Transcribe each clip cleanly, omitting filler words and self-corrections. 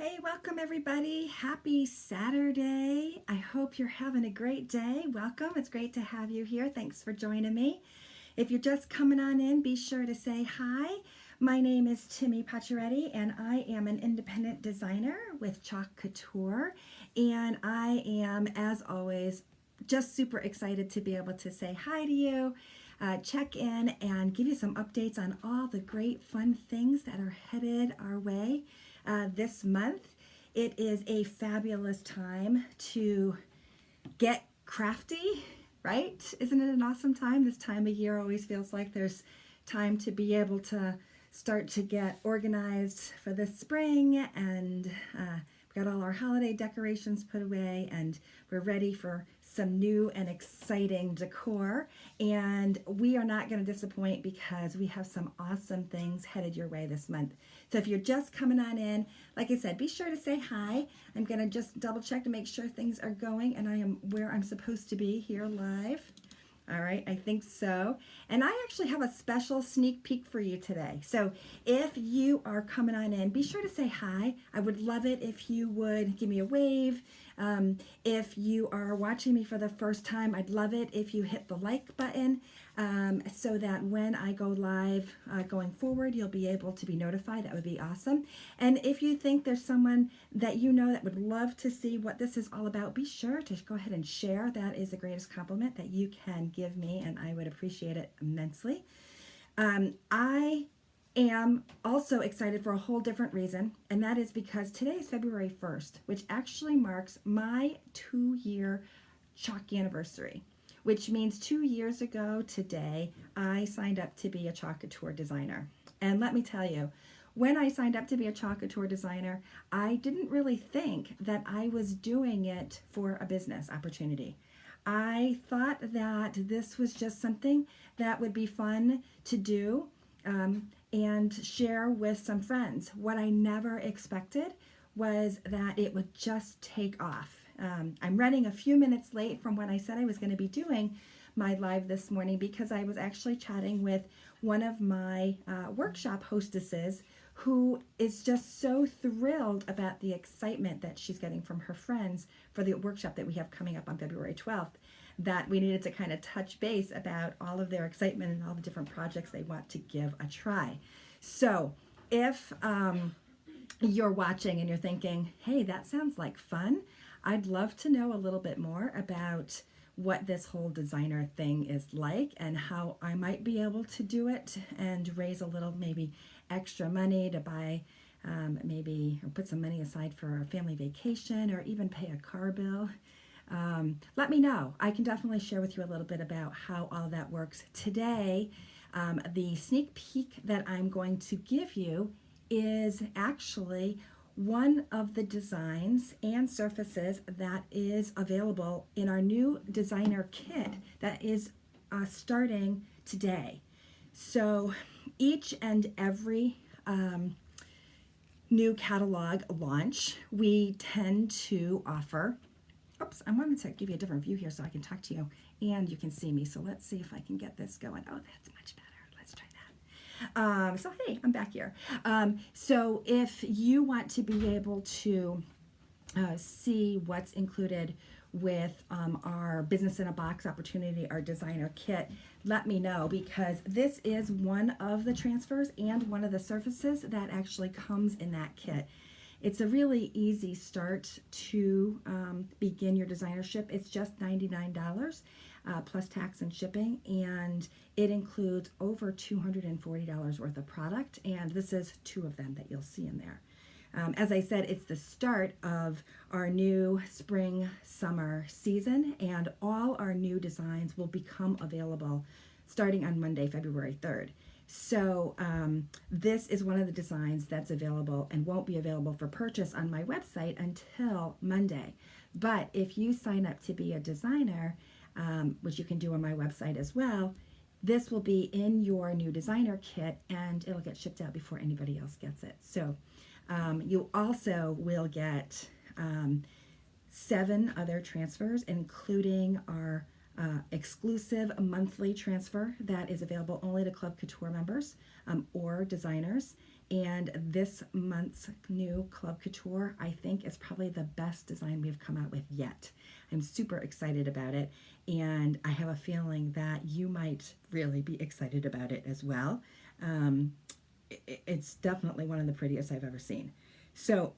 Hey, welcome everybody. Happy Saturday. I hope you're having a great day. Welcome. It's great to have you here. Thanks for joining me. If you're just coming on in, be sure to say hi. My name is Timmy Pacioretty, and I am an independent designer with Chalk Couture. And I am, as always, just super excited to be able to say hi to you, check in, and give you some updates on all the great fun things that are headed our way this month. It is a fabulous time to get crafty, right? Isn't it an awesome time? This time of year always feels like there's time to be able to start to get organized for the spring, and we've got all our holiday decorations put away, and we're ready for some new and exciting decor. And we are not going to disappoint because we have some awesome things headed your way this month. So if you're just coming on in, like I said, be sure to say hi. I'm going to just double check to make sure things are going and I am where I'm supposed to be here live. All right, I think so. And I actually have a special sneak peek for you today. So if you are coming on in, be sure to say hi. I would love it if you would give me a wave. If you are watching me for the first time, I'd love it if you hit the like button so that when I go live going forward, you'll be able to be notified. That would be awesome. And if you think there's someone that you know that would love to see what this is all about, be sure to go ahead and share. That is the greatest compliment that you can give me, and I would appreciate it immensely. I am also excited for a whole different reason, and that is because today is February 1st, which actually marks my 2-year Chalk anniversary, which means 2 years ago today, I signed up to be a Chalk Couture designer. And let me tell you, when I signed up to be a Chalk Couture designer, I didn't really think that I was doing it for a business opportunity. I thought that this was just something that would be fun to do and share with some friends. What I never expected was that it would just take off. I'm running a few minutes late from when I said I was going to be doing my live this morning because I was actually chatting with one of my workshop hostesses who is just so thrilled about the excitement that she's getting from her friends for the workshop that we have coming up on February 12th, that we needed to kind of touch base about all of their excitement and all the different projects they want to give a try. So if you're watching and you're thinking, hey, that sounds like fun, I'd love to know a little bit more about what this whole designer thing is like and how I might be able to do it and raise a little maybe extra money to buy maybe or put some money aside for a family vacation or even pay a car bill. Let me know. I can definitely share with you a little bit about how all that works. Today, the sneak peek that I'm going to give you is actually one of the designs and surfaces that is available in our new designer kit that is starting today. So each and every new catalog launch, we tend to offer, I wanted to give you a different view here so I can talk to you and you can see me. So let's see if I can get this going. Oh, that's much better. Let's try that. So hey, I'm back here. So if you want to be able to see what's included with our Business in a Box opportunity, our designer kit, let me know, because this is one of the transfers and one of the surfaces that actually comes in that kit. It's a really easy start to begin your designership. It's just $99 plus tax and shipping, and it includes over $240 worth of product, and this is 2 of them that you'll see in there. As I said, it's the start of our new spring summer season, and all our new designs will become available starting on Monday, February 3rd. So this is one of the designs that's available and won't be available for purchase on my website until Monday. But if you sign up to be a designer, which you can do on my website as well, this will be in your new designer kit and it'll get shipped out before anybody else gets it. So you also will get 7 other transfers, including our exclusive monthly transfer that is available only to Club Couture members or designers. And this month's new Club Couture, I think, is probably the best design we've come out with yet. I'm super excited about it, and I have a feeling that you might really be excited about it as well. It's definitely one of the prettiest I've ever seen. So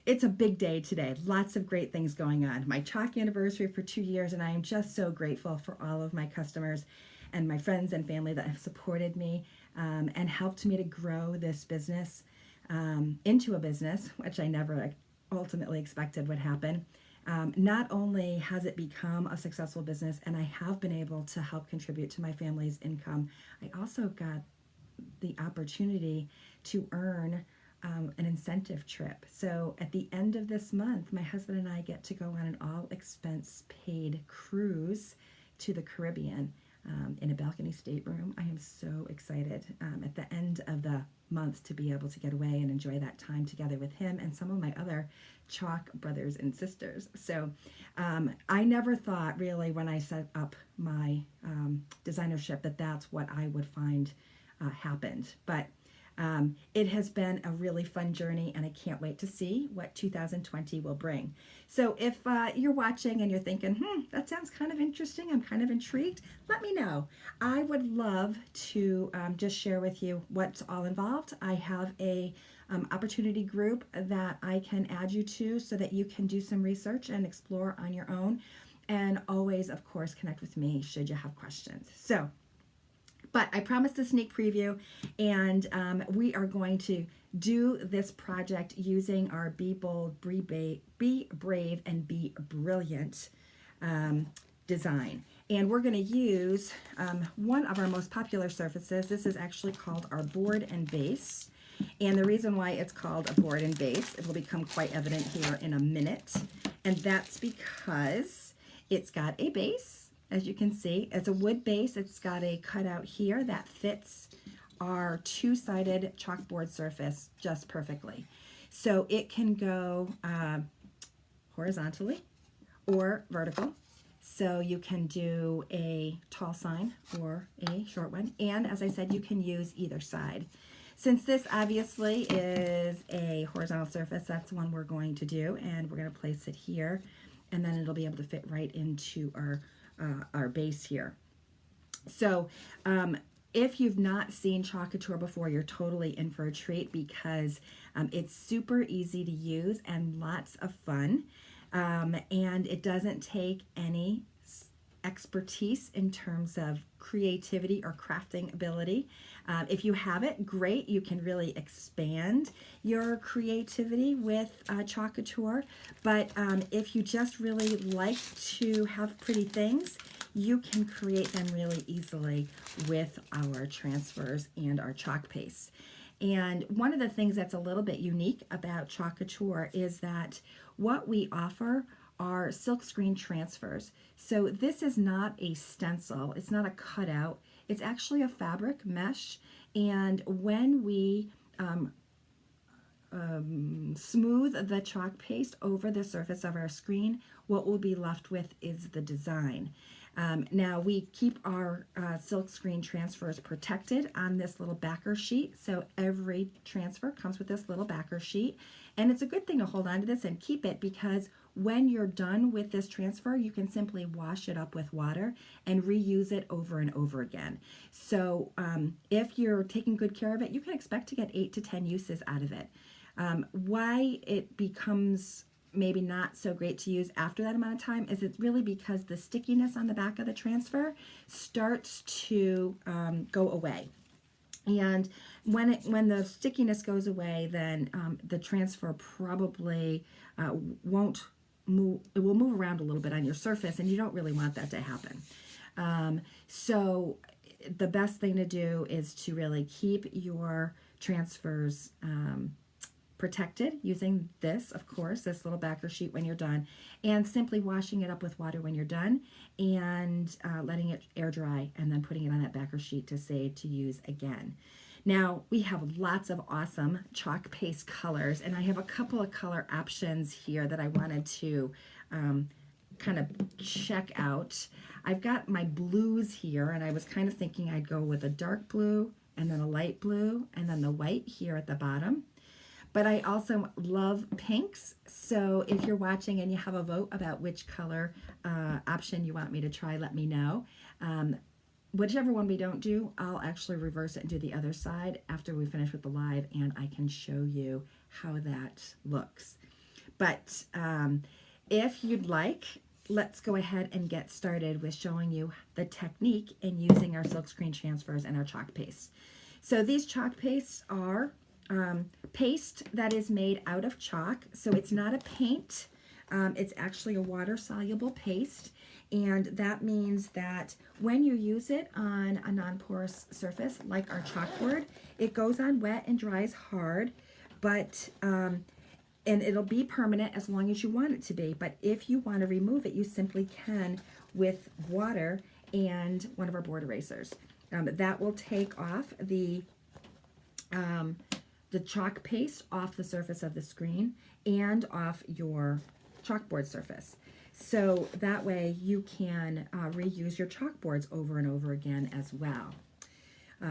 it's a big day today. Lots of great things going on. My Chalk anniversary for 2 years, and I am just so grateful for all of my customers and my friends and family that have supported me and helped me to grow this business into a business, which I never ultimately expected would happen. Not only has it become a successful business and I have been able to help contribute to my family's income, I also got the opportunity to earn an incentive trip. So at the end of this month, my husband and I get to go on an all expense paid cruise to the Caribbean in a balcony stateroom. I am so excited at the end of the month to be able to get away and enjoy that time together with him and some of my other Chalk brothers and sisters. So I never thought really when I set up my designership that that's what I would find happened. But it has been a really fun journey, and I can't wait to see what 2020 will bring. So if you're watching and you're thinking, that sounds kind of interesting, I'm kind of intrigued, let me know. I would love to just share with you what's all involved. I have a opportunity group that I can add you to so that you can do some research and explore on your own. And always, of course, connect with me should you have questions. But I promised a sneak preview, and we are going to do this project using our Be Bold, Be Brave, and Be Brilliant design. And we're going to use one of our most popular surfaces. This is actually called our board and base. And the reason why it's called a board and base, it will become quite evident here in a minute. And that's because it's got a base. As you can see, it's a wood base. It's got a cutout here that fits our two-sided chalkboard surface just perfectly. So it can go horizontally or vertical. So you can do a tall sign or a short one. And as I said, you can use either side. Since this obviously is a horizontal surface, that's the one we're going to do. And we're going to place it here. And then it'll be able to fit right into our base here. So if you've not seen Chalk Couture before, you're totally in for a treat because it's super easy to use and lots of fun. And it doesn't take any expertise in terms of creativity or crafting ability. If you have it, great. You can really expand your creativity with Chalk Couture. But if you just really like to have pretty things, you can create them really easily with our transfers and our chalk paste. And one of the things that's a little bit unique about Chalk Couture is that what we offer are silkscreen transfers. So this is not a stencil, it's not a cutout, it's actually a fabric mesh. And when we smooth the chalk paste over the surface of our screen, what we'll be left with is the design. Now we keep our silkscreen transfers protected on this little backer sheet. So every transfer comes with this little backer sheet. And it's a good thing to hold on to this and keep it because when you're done with this transfer, you can simply wash it up with water and reuse it over and over again. So if you're taking good care of it, you can expect to get 8 to 10 uses out of it. Why it becomes maybe not so great to use after that amount of time is it's really because the stickiness on the back of the transfer starts to go away. And when the stickiness goes away, then the transfer probably won't move. It will move around a little bit on your surface, and you don't really want that to happen. So the best thing to do is to really keep your transfers protected using this, of course, this little backer sheet when you're done, and simply washing it up with water when you're done and letting it air dry and then putting it on that backer sheet to save to use again. Now we have lots of awesome chalk paste colors, and I have a couple of color options here that I wanted to kind of check out. I've got my blues here, and I was kind of thinking I'd go with a dark blue and then a light blue and then the white here at the bottom. But I also love pinks, so if you're watching and you have a vote about which color option you want me to try, let me know. Whichever one we don't do, I'll actually reverse it and do the other side after we finish with the live, and I can show you how that looks. But if you'd like, let's go ahead and get started with showing you the technique in using our silkscreen transfers and our chalk paste. So these chalk pastes are paste that is made out of chalk. So it's not a paint, it's actually a water-soluble paste. And that means that when you use it on a non-porous surface like our chalkboard, it goes on wet and dries hard, but and it'll be permanent as long as you want it to be. But if you want to remove it, you simply can with water and one of our board erasers. That will take off the chalk paste off the surface of the screen and off your chalkboard surface. So that way you can reuse your chalkboards over and over again as well.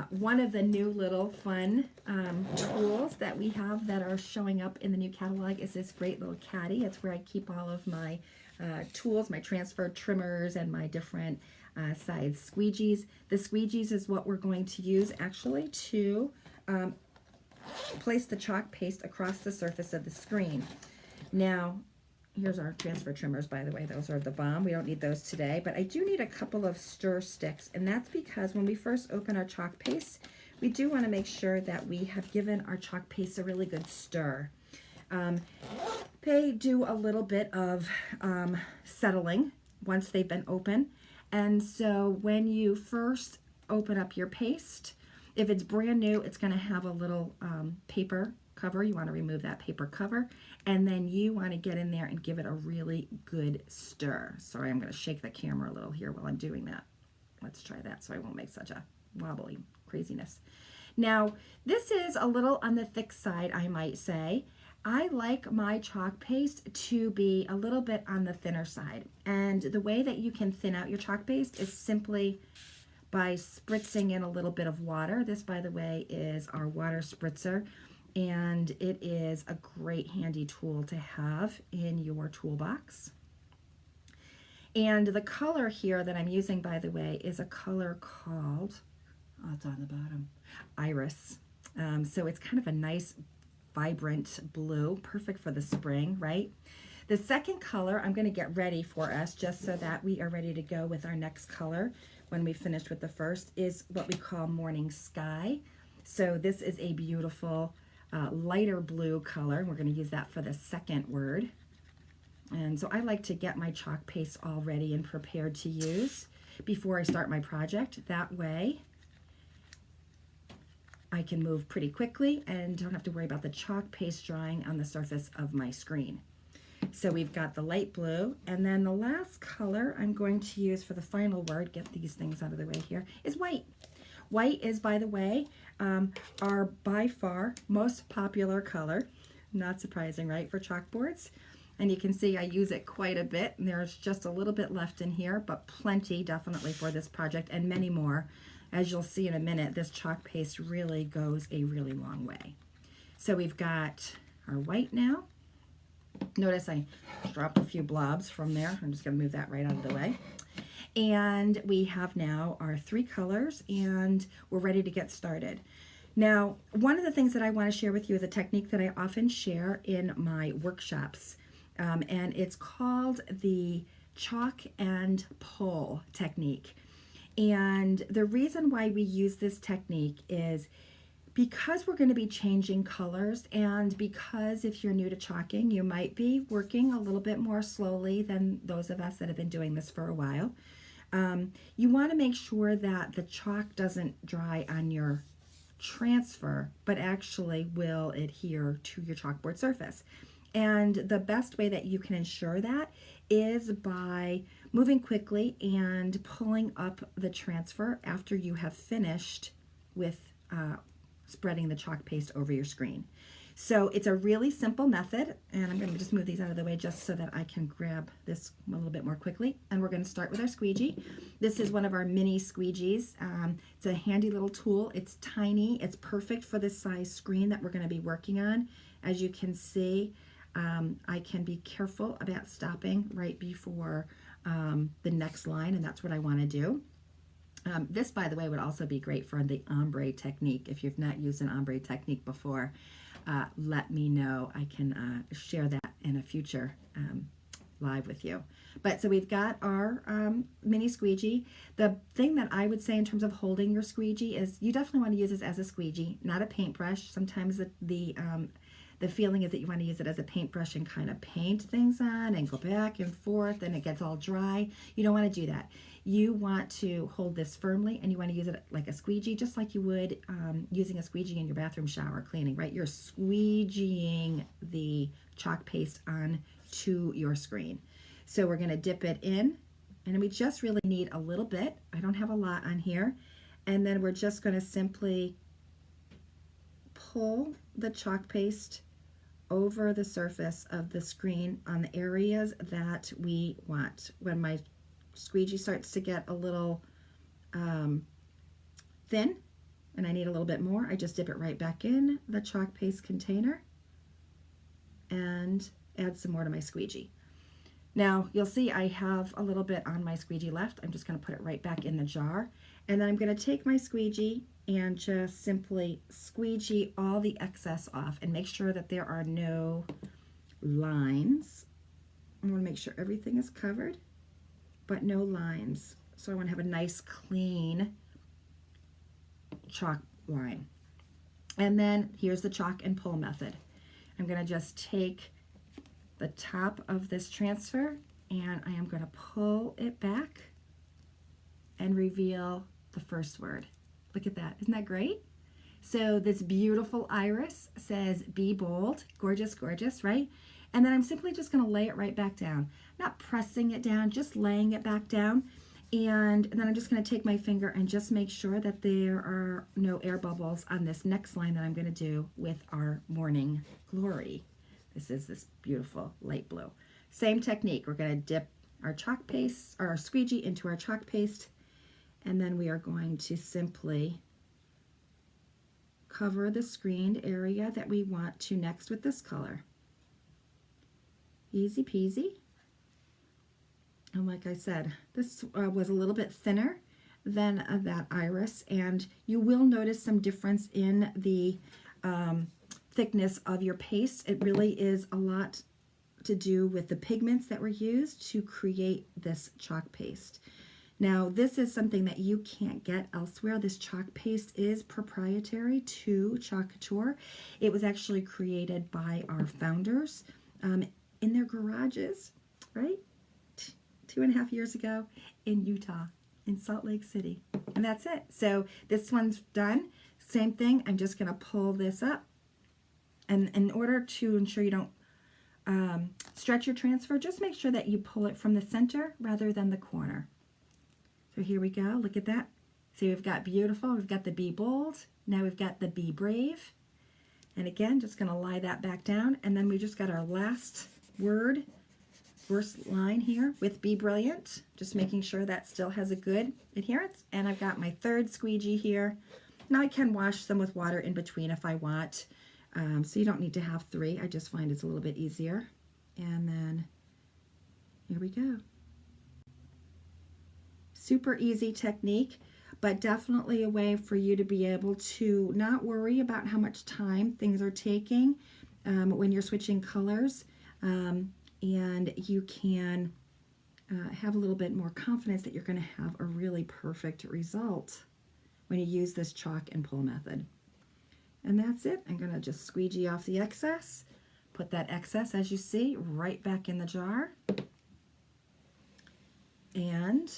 One of the new little fun tools that we have that are showing up in the new catalog is this great little caddy. It's where I keep all of my tools, my transfer trimmers, and my different size squeegees. The squeegees is what we're going to use actually to place the chalk paste across the surface of the screen. Now, here's our transfer trimmers, by the way. Those are the bomb. We don't need those today, but I do need a couple of stir sticks, and that's because when we first open our chalk paste, we do want to make sure that we have given our chalk paste a really good stir. They do a little bit of settling once they've been open, and so when you first open up your paste, if it's brand new, it's going to have a little paper cover. You want to remove that paper cover, and then you want to get in there and give it a really good stir. Sorry, I'm going to shake the camera a little here while I'm doing that. Let's try that so I won't make such a wobbly craziness. Now, this is a little on the thick side, I might say. I like my chalk paste to be a little bit on the thinner side, and the way that you can thin out your chalk paste is simply by spritzing in a little bit of water. This, by the way, is our water spritzer, and it is a great handy tool to have in your toolbox. And the color here that I'm using, by the way, is a color called, oh, it's on the bottom, Iris. So it's kind of a nice, vibrant blue, perfect for the spring, right? The second color I'm going to get ready for us, just so that we are ready to go with our next color when we finish with the first, is what we call Morning Sky. So this is a beautiful lighter blue color. We're going to use that for the second word. And so I like to get my chalk paste all ready and prepared to use before I start my project. That way I can move pretty quickly and don't have to worry about the chalk paste drying on the surface of my screen. So we've got the light blue, and then the last color I'm going to use for the final word, get these things out of the way here, is white. White is, by the way, our by far most popular color. Not surprising, right, for chalkboards? And you can see I use it quite a bit, and there's just a little bit left in here, but plenty definitely for this project and many more. As you'll see in a minute, this chalk paste really goes a really long way. So we've got our white now. Notice I dropped a few blobs from there. I'm just going to move that right out of the way. And we have now our three colors, and we're ready to get started. Now, one of the things that I want to share with you is a technique that I often share in my workshops, and it's called the chalk and pull technique. And the reason why we use this technique is because we're going to be changing colors, and because if you're new to chalking, you might be working a little bit more slowly than those of us that have been doing this for a while. You want to make sure that the chalk doesn't dry on your transfer, but actually will adhere to your chalkboard surface. And the best way that you can ensure that is by moving quickly and pulling up the transfer after you have finished with spreading the chalk paste over your screen. So it's a really simple method, and I'm going to just move these out of the way just so that I can grab this a little bit more quickly. And we're going to start with our squeegee. This is one of our mini squeegees. It's a handy little tool. It's tiny. It's perfect for this size screen that we're going to be working on. As you can see, I can be careful about stopping right before the next line, and that's what I want to do. This, by the way, would also be great for the ombre technique. If you've not used an ombre technique before, let me know. I can share that in a future live with you. But so we've got our mini squeegee. The thing that I would say in terms of holding your squeegee is you definitely want to use this as a squeegee, not a paintbrush. Sometimes the feeling is that you want to use it as a paintbrush and kind of paint things on and go back and forth and it gets all dry. You don't want to do that. You want to hold this firmly and you want to use it like a squeegee, just like you would using a squeegee in your bathroom shower cleaning, right? You're squeegeeing the chalk paste onto your screen. So we're going to dip it in, and we just really need a little bit. I don't have a lot on here. And then we're just going to simply pull the chalk paste over the surface of the screen on the areas that we want. When my squeegee starts to get a little thin and I need a little bit more, I just dip it right back in the chalk paste container and add some more to my squeegee. Now you'll see I have a little bit on my squeegee left. I'm just going to put it right back in the jar, and then I'm going to take my squeegee and just simply squeegee all the excess off and make sure that there are no lines. I want to make sure everything is covered, but no lines. So I want to have a nice clean chalk line. And then here's the chalk and pull method. I'm going to just take the top of this transfer and I am going to pull it back and reveal the first word. Look at that. Isn't that great? So this beautiful iris says be bold. Gorgeous, gorgeous, right? And then I'm simply just going to lay it right back down. Not pressing it down, just laying it back down. And then I'm just going to take my finger and just make sure that there are no air bubbles on this next line that I'm going to do with our morning glory. This is this beautiful light blue. Same technique. We're going to dip our chalk paste, or our squeegee, into our chalk paste, and then we are going to simply cover the screened area that we want to next with this color. Easy peasy. And like I said, this was a little bit thinner than that iris, and you will notice some difference in the thickness of your paste. It really is a lot to do with the pigments that were used to create this chalk paste. Now, this is something that you can't get elsewhere. This chalk paste is proprietary to Chalk Couture. It was actually created by our founders in their garages, right? 2.5 years ago in Utah, in Salt Lake City. And that's it. So this one's done. Same thing. I'm just going to pull this up. And in order to ensure you don't stretch your transfer, just make sure that you pull it from the center rather than the corner. So here we go. Look at that. See, we've got beautiful. We've got the be bold. Now we've got the be brave. And again, just going to lie that back down. And then we just got our last word, first line here with be brilliant. Just making sure that still has a good adherence. And I've got my third squeegee here. Now I can wash them with water in between if I want. So you don't need to have 3. I just find it's a little bit easier. And then here we go. Super easy technique, but definitely a way for you to be able to not worry about how much time things are taking when you're switching colors, and you can have a little bit more confidence that you're going to have a really perfect result when you use this chalk and pull method. And that's it. I'm going to just squeegee off the excess, put that excess, as you see, right back in the jar, and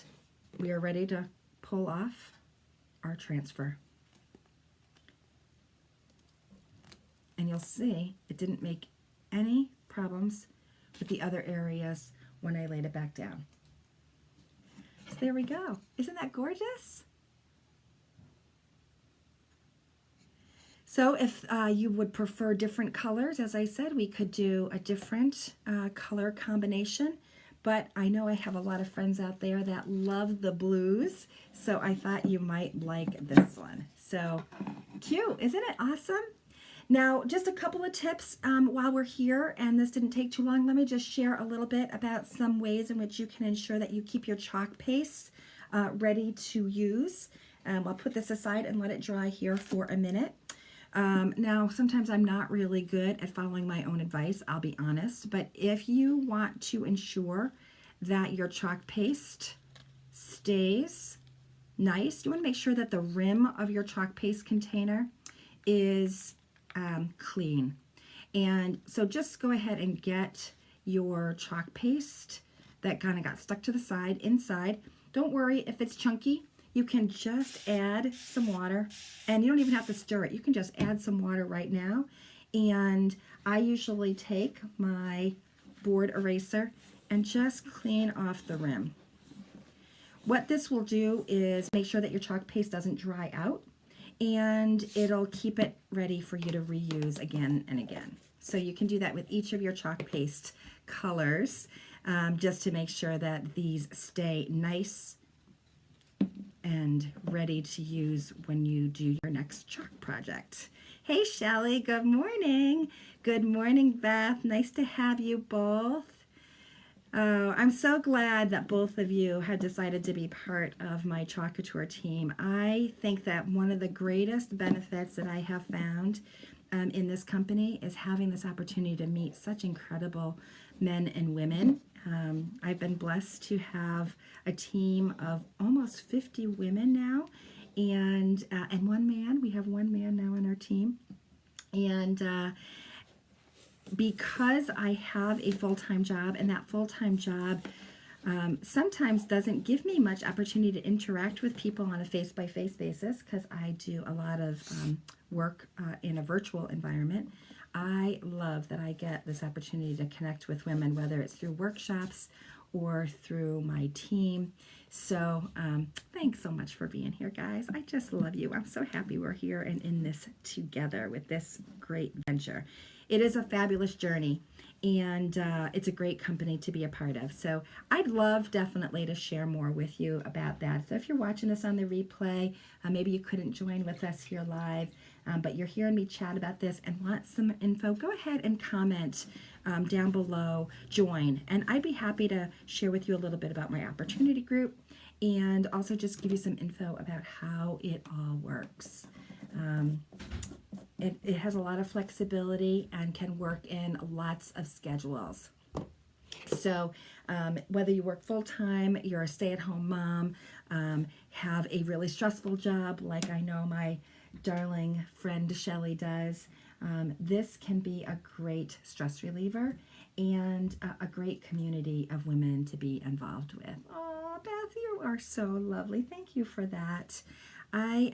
we are ready to pull off our transfer. And you'll see it didn't make any problems with the other areas when I laid it back down. So there we go. Isn't that gorgeous? So if you would prefer different colors, as I said, we could do a different color combination. But I know I have a lot of friends out there that love the blues, so I thought you might like this one. So cute, isn't it awesome? Now, just a couple of tips while we're here, and this didn't take too long. Let me just share a little bit about some ways in which you can ensure that you keep your chalk paste ready to use. I'll put this aside and let it dry here for a minute. Now, sometimes I'm not really good at following my own advice, I'll be honest, but if you want to ensure that your chalk paste stays nice, you want to make sure that the rim of your chalk paste container is clean. And so just go ahead and get your chalk paste that kind of got stuck to the side inside. Don't worry if it's chunky. You can just add some water, and you don't even have to stir it. You can just add some water right now. And I usually take my board eraser and just clean off the rim. What this will do is make sure that your chalk paste doesn't dry out, and it'll keep it ready for you to reuse again and again. So you can do that with each of your chalk paste colors, just to make sure that these stay nice and ready to use when you do your next chalk project. Hey Shelly, good morning. Good morning, Beth. Nice to have you both. Oh, I'm so glad that both of you have decided to be part of my Chalk Couture team. I think that one of the greatest benefits that I have found in this company is having this opportunity to meet such incredible men and women. I've been blessed to have a team of almost 50 women now, and one man. We have one man now on our team, and because I have a full-time job, and that full-time job sometimes doesn't give me much opportunity to interact with people on a face-by-face basis, because I do a lot of work in a virtual environment. I love that I get this opportunity to connect with women, whether it's through workshops or through my team. So thanks so much for being here, guys. I just love you. I'm so happy we're here and in this together with this great venture. It is a fabulous journey, and it's a great company to be a part of. So I'd love definitely to share more with you about that. So if you're watching this on the replay, maybe you couldn't join with us here live, but you're hearing me chat about this and want some info, go ahead and comment down below, join. And I'd be happy to share with you a little bit about my opportunity group, and also just give you some info about how it all works. It has a lot of flexibility and can work in lots of schedules. So whether you work full-time, you're a stay-at-home mom, have a really stressful job like I know my darling friend Shelly does, this can be a great stress reliever and a great community of women to be involved with. Oh, Beth, you are so lovely. Thank you for that. I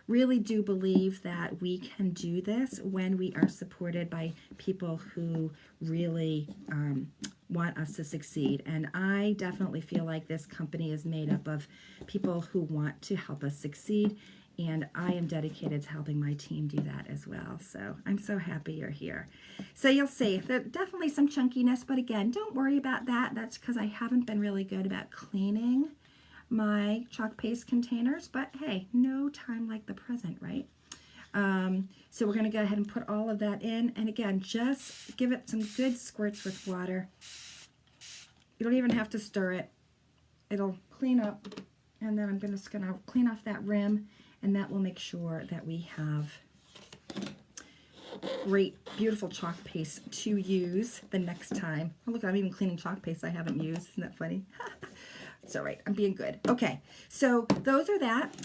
really do believe that we can do this when we are supported by people who really want us to succeed. And I definitely feel like this company is made up of people who want to help us succeed. And I am dedicated to helping my team do that as well. So I'm so happy you're here. So you'll see there's definitely some chunkiness, but again, don't worry about that. That's because I haven't been really good about cleaning my chalk paste containers, but hey, no time like the present, right? So we're going to go ahead and put all of that in, and again, just give it some good squirts with water. You don't even have to stir it. It'll clean up, and then I'm just going to clean off that rim, and that will make sure that we have great, beautiful chalk paste to use the next time. Oh, look, I'm even cleaning chalk paste I haven't used. Isn't that funny? It's all right. I'm being good. Okay, so those are that.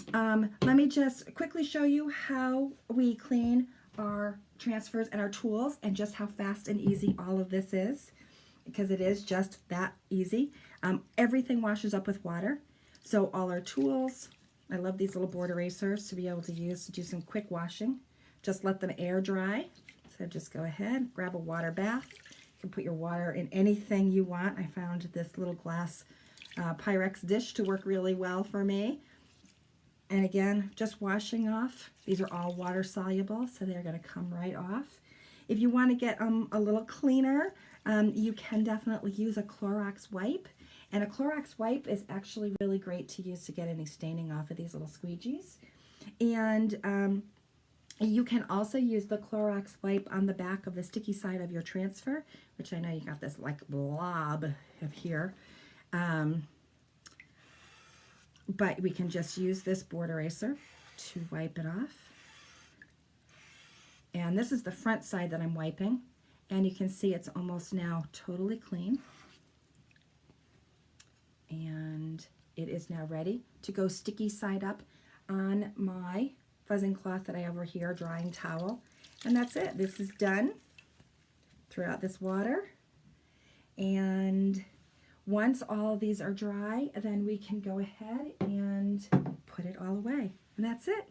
Let me just quickly show you how we clean our transfers and our tools, and just how fast and easy all of this is, because it is just that easy. Everything washes up with water. So all our tools, I love these little board erasers to be able to use to do some quick washing. Just let them air dry. So just go ahead, grab a water bath. You can put your water in anything you want. I found this little glass Pyrex dish to work really well for me. And again, just washing off. These are all water soluble, so they're going to come right off. If you want to get a little cleaner, you can definitely use a Clorox wipe. And a Clorox wipe is actually really great to use to get any staining off of these little squeegees. And you can also use the Clorox wipe on the back of the sticky side of your transfer, which I know you got this like blob of here. But we can just use this board eraser to wipe it off. And this is the front side that I'm wiping. And you can see it's almost now totally clean. And it is now ready to go sticky side up on my fuzzing cloth that I have over here, drying towel. And that's it. This is done. Throw out this water. And once all of these are dry, then we can go ahead and put it all away. And that's it.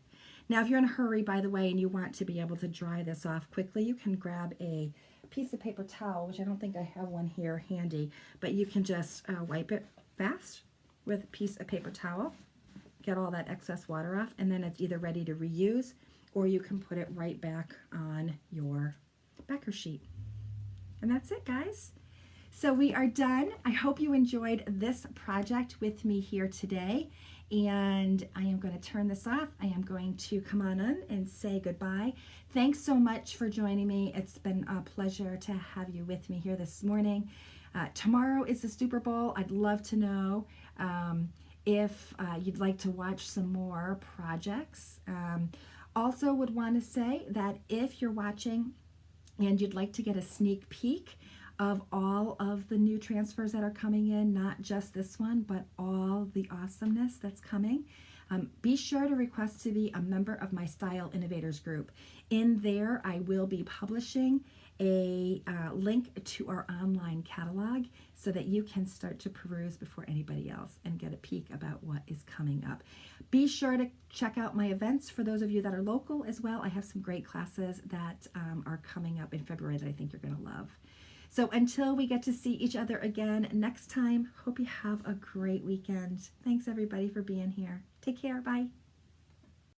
Now, if you're in a hurry, by the way, and you want to be able to dry this off quickly, you can grab a piece of paper towel, which I don't think I have one here handy, but you can just wipe it fast with a piece of paper towel, get all that excess water off, and then it's either ready to reuse, or you can put it right back on your backer sheet. And that's it, guys. So we are done. I hope you enjoyed this project with me here today. And I am going to turn this off. I am going to come on in and say goodbye. Thanks so much for joining me. It's been a pleasure to have you with me here this morning. Tomorrow is the Super Bowl. I'd love to know if you'd like to watch some more projects. Also would want to say that if you're watching and you'd like to get a sneak peek of all of the new transfers that are coming in, not just this one, but all the awesomeness that's coming, be sure to request to be a member of my Style Innovators group. In there, I will be publishing a link to our online catalog so that you can start to peruse before anybody else and get a peek about what is coming up. Be sure to check out my events for those of you that are local as well. I have some great classes that are coming up in February that I think you're going to love. So until we get to see each other again next time, hope you have a great weekend. Thanks everybody for being here. Take care. Bye.